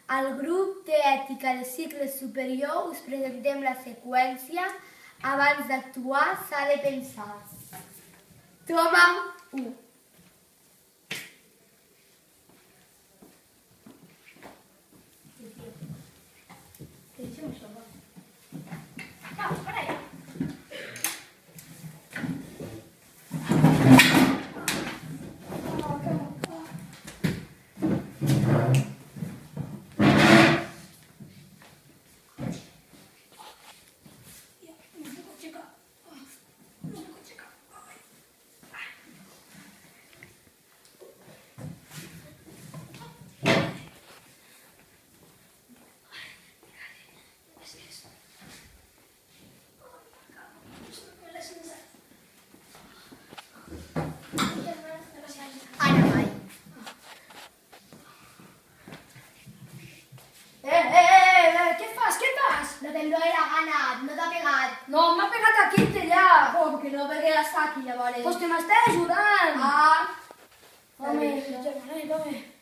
Al grup d'ètica de cicle superior us presentem la seqüència abans d'actuar s'ha de pensar. Toma 1. No te'n doy la gana, no t'ha pegat. No, m'ha pegat aquí, allà. Oh, perquè no, perquè està aquí, llavors. Pues que m'està ajudant. Ah. Home, germanet, home.